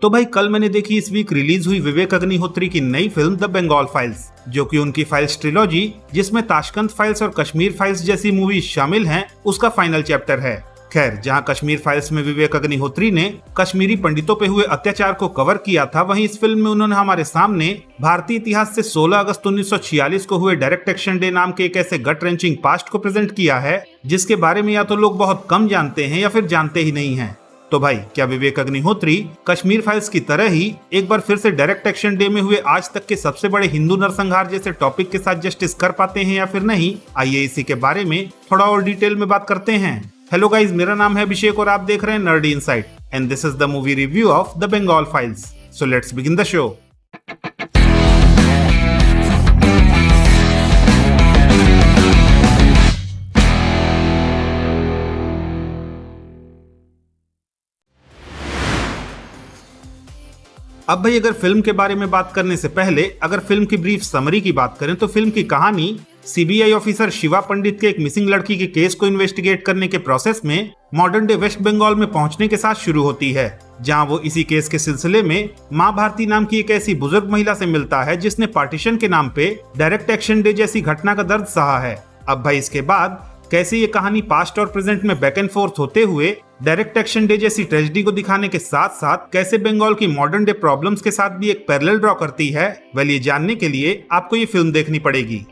तो भाई कल मैंने देखी इस वीक रिलीज हुई विवेक अग्निहोत्री की नई फिल्म द बंगाल फाइल्स, जो कि उनकी फाइल्स ट्रिलॉजी जिसमें ताशकंद फाइल्स और कश्मीर फाइल्स जैसी मूवीज शामिल हैं उसका फाइनल चैप्टर है। खैर, जहां कश्मीर फाइल्स में विवेक अग्निहोत्री ने कश्मीरी पंडितों पे हुए अत्याचार को कवर किया था, वहीं इस फिल्म में उन्होंने हमारे सामने भारतीय इतिहास से 16 अगस्त 1946 को हुए डायरेक्ट एक्शन डे नाम के एक ऐसे गट रेंचिंग पास्ट को प्रेजेंट किया है जिसके बारे में या तो लोग बहुत कम जानते हैं या फिर जानते ही नहीं हैं। तो भाई, क्या विवेक अग्निहोत्री कश्मीर फाइल्स की तरह ही एक बार फिर से डायरेक्ट एक्शन डे में हुए आज तक के सबसे बड़े हिंदू नरसंहार जैसे टॉपिक के साथ जस्टिस कर पाते हैं या फिर नहीं? आइए इसी के बारे में थोड़ा और डिटेल में बात करते हैं। हेलो गाइस, मेरा नाम है अभिषेक और आप देख रहे हैं nerdy insight and this is the movie review of the Bengal files. So let's begin the show. अब भाई, अगर फिल्म के बारे में बात करने से पहले अगर फिल्म की ब्रीफ समरी की बात करें तो फिल्म की कहानी सीबीआई ऑफिसर शिवा पंडित के एक मिसिंग लड़की के केस को इन्वेस्टिगेट करने के प्रोसेस में मॉडर्न डे वेस्ट बंगाल में पहुंचने के साथ शुरू होती है, जहां वो इसी केस के सिलसिले में मां भारती नाम की एक ऐसी बुजुर्ग महिला से मिलता है जिसने पार्टीशन के नाम पे डायरेक्ट एक्शन डे जैसी घटना का दर्द सहा है। अब भाई, इसके बाद कैसे ये कहानी पास्ट और प्रेजेंट में बैक एंड फोर्थ होते हुए डायरेक्ट एक्शन डे जैसी ट्रेजेडी को दिखाने के साथ साथ कैसे बंगाल की मॉडर्न डे प्रॉब्लम्स के साथ भी एक पैरेलल ड्रॉ करती है, वेल ये जानने के लिए आपको ये फिल्म देखनी पड़ेगी।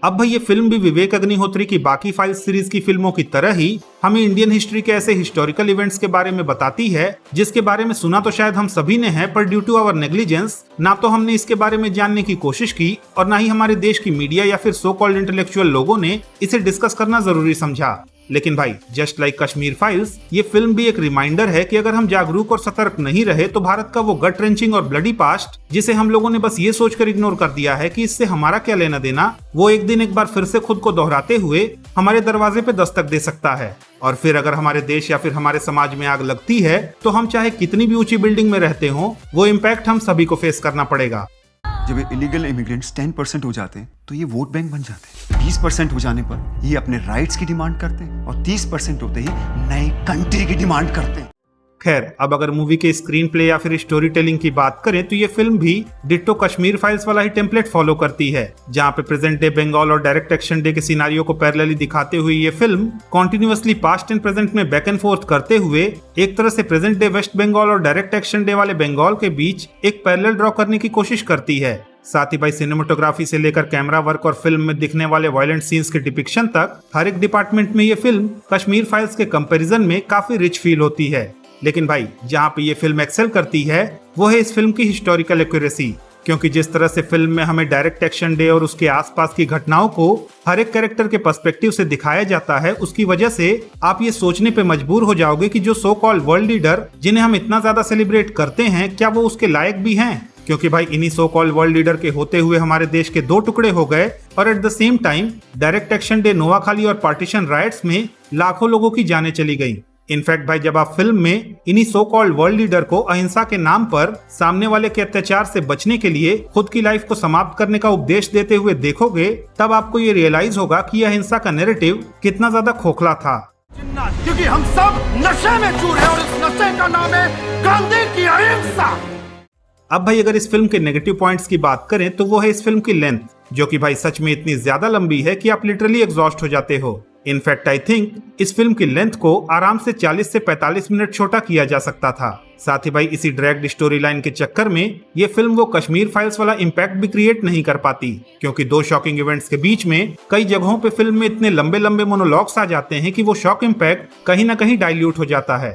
अब भाई, ये फिल्म भी विवेक अग्निहोत्री की बाकी फाइल्स सीरीज की फिल्मों की तरह ही हमें इंडियन हिस्ट्री के ऐसे हिस्टोरिकल इवेंट्स के बारे में बताती है जिसके बारे में सुना तो शायद हम सभी ने है, पर ड्यू टू आवर नेग्लिजेंस ना तो हमने इसके बारे में जानने की कोशिश की और ना ही हमारे देश की मीडिया या फिर सो कॉल्ड इंटेलेक्चुअल लोगों ने इसे डिस्कस करना जरूरी समझा। लेकिन भाई, जस्ट लाइक कश्मीर फाइल्स, ये फिल्म भी एक रिमाइंडर है कि अगर हम जागरूक और सतर्क नहीं रहे तो भारत का वो गट रेंचिंग और ब्लडी पास्ट जिसे हम लोगों ने बस ये सोचकर इग्नोर कर दिया है कि इससे हमारा क्या लेना देना, वो एक दिन एक बार फिर से खुद को दोहराते हुए हमारे दरवाजे पे दस्तक दे सकता है। और फिर अगर हमारे देश या फिर हमारे समाज में आग लगती है तो हम चाहे कितनी भी ऊंची बिल्डिंग में रहते हो, वो इम्पैक्ट हम सभी को फेस करना पड़ेगा। जब ये इलीगल इमिग्रेंट्स 10% हो जाते हैं तो ये वोट बैंक बन जाते हैं। 20% हो जाने पर ये अपने राइट्स की डिमांड करते हैं और 30% होते ही नई कंट्री की डिमांड करते हैं। खैर, अब अगर मूवी के स्क्रीन प्ले या फिर स्टोरी टेलिंग की बात करें तो ये फिल्म भी डिट्टो कश्मीर फाइल्स वाला ही टेम्पलेट फॉलो करती है, जहां पे प्रेजेंट डे बंगाल और डायरेक्ट एक्शन डे के सिनारियो को पैरेलली दिखाते हुए ये film continuously past and present में बैक एंड फोर्थ करते हुए एक तरह से प्रेजेंट डे वेस्ट बंगाल और डायरेक्ट एक्शन डे वाले बंगाल के बीच एक पैरेलल ड्रॉ करने की कोशिश करती है। साथ ही भाई, सिनेमेटोग्राफी से लेकर कैमरा वर्क और फिल्म में दिखने वाले वायलेंट सीन्स के डिपिक्शन तक हर एक डिपार्टमेंट में ये फिल्म कश्मीर फाइल्स के कंपैरिजन में काफी रिच फील होती है। लेकिन भाई, जहां पे ये फिल्म एक्सेल करती है वो है इस फिल्म की हिस्टोरिकल एक्यूरेसी, क्योंकि जिस तरह से फिल्म में हमें डायरेक्ट एक्शन डे और उसके आसपास की घटनाओं को हर एक कैरेक्टर के पर्सपेक्टिव से दिखाया जाता है, उसकी वजह से आप ये सोचने पे मजबूर हो जाओगे कि जो सो कॉल्ड वर्ल्ड लीडर जिन्हें हम इतना ज्यादा सेलिब्रेट करते हैं, क्या वो उसके लायक भी हैं? क्योंकि भाई, इन्हीं सो कॉल्ड वर्ल्ड लीडर के होते हुए हमारे देश के दो टुकड़े हो गए और at the same time direct action day, Noakhali और पार्टीशन राइट्स में लाखों लोगों की जानें चली गई। इनफैक्ट भाई, जब आप फिल्म में इन्हीं सो कॉल्ड वर्ल्ड लीडर को अहिंसा के नाम पर सामने वाले के अत्याचार से बचने के लिए खुद की लाइफ को समाप्त करने का उपदेश देते हुए देखोगे, तब आपको ये रियलाइज होगा कि यह अहिंसा का नैरेटिव कितना ज्यादा खोखला था। क्योंकि हम सब नशे में चूर हैं और इस नशे का नाम है गांधी की अहिंसा। अब भाई, अगर इस फिल्म के नेगेटिव पॉइंट्स की बात करें तो वो है इस फिल्म की लेंथ, जो कि भाई सच में इतनी ज्यादा लंबी है कि आप लिटरली एग्जॉस्ट हो जाते हो। इनफैक्ट आई थिंक इस फिल्म की लेंथ को आराम से 40 से 45 मिनट छोटा किया जा सकता था। साथ ही भाई, इसी ड्रैग्ड स्टोरी लाइन के चक्कर में ये फिल्म वो कश्मीर फाइल्स वाला इम्पैक्ट भी क्रिएट नहीं कर पाती, क्योंकि दो शॉकिंग इवेंट्स के बीच में कई जगहों पे फिल्म में इतने लंबे लंबे मोनोलॉग्स आ जाते हैं कि वो शॉक इम्पैक्ट कहीं ना कहीं डाइल्यूट हो जाता है।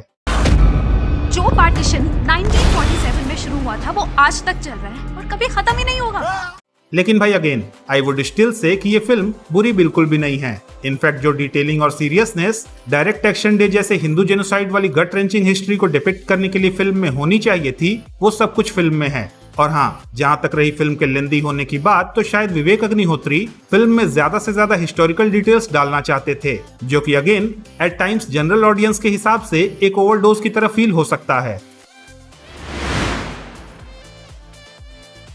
जो पार्टीशन 1947 में शुरू हुआ था वो आज तक चल रहा है और कभी खत्म ही नहीं होगा। लेकिन भाई, again I would still say कि ये फिल्म बुरी बिल्कुल भी नहीं है। इनफैक्ट जो डिटेलिंग और सीरियसनेस डायरेक्ट एक्शन डे जैसे हिंदू जेनोसाइड वाली गट रेंचिंग हिस्ट्री को डिपिक्ट करने के लिए फिल्म में होनी चाहिए थी, वो सब कुछ फिल्म में है। और हाँ, जहां तक रही फिल्म के लेंदी होने की बात, तो शायद विवेक अग्निहोत्री फिल्म में ज्यादा से ज्यादा हिस्टोरिकल डिटेल्स डालना चाहते थे, जो कि again at times general audience के हिसाब से एक ओवरडोज की तरह फील हो सकता है।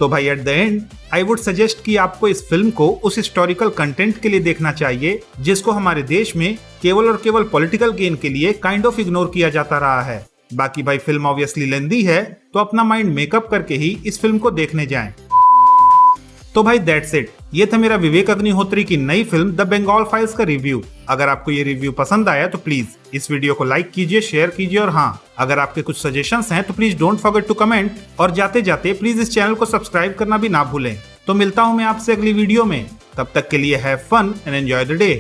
तो भाई at the and I would suggest कि आपको इस फिल्म को उस हिस्टोरिकल कंटेंट के लिए देखना चाहिए जिसको हमारे देश में केवल और केवल पॉलिटिकल गेन के लिए काइंड ऑफ इग्नोर किया जाता रहा है। बाकी भाई फिल्म ऑब्वियसली लेंदी है, तो अपना माइंड मेकअप करके ही इस फिल्म को देखने जाएं। तो भाई दैट्स इट, ये था मेरा विवेक अग्निहोत्री की नई फिल्म द बंगाल फाइल्स का रिव्यू। अगर आपको ये रिव्यू पसंद आया तो प्लीज इस वीडियो को लाइक कीजिए, शेयर कीजिए और हाँ, अगर आपके कुछ सजेशंस हैं तो please don't forget to comment और जाते जाते प्लीज इस चैनल को सब्सक्राइब करना भी ना भूलें। तो मिलता हूँ मैं आपसे अगली वीडियो में, तब तक के लिए have fun and enjoy the day.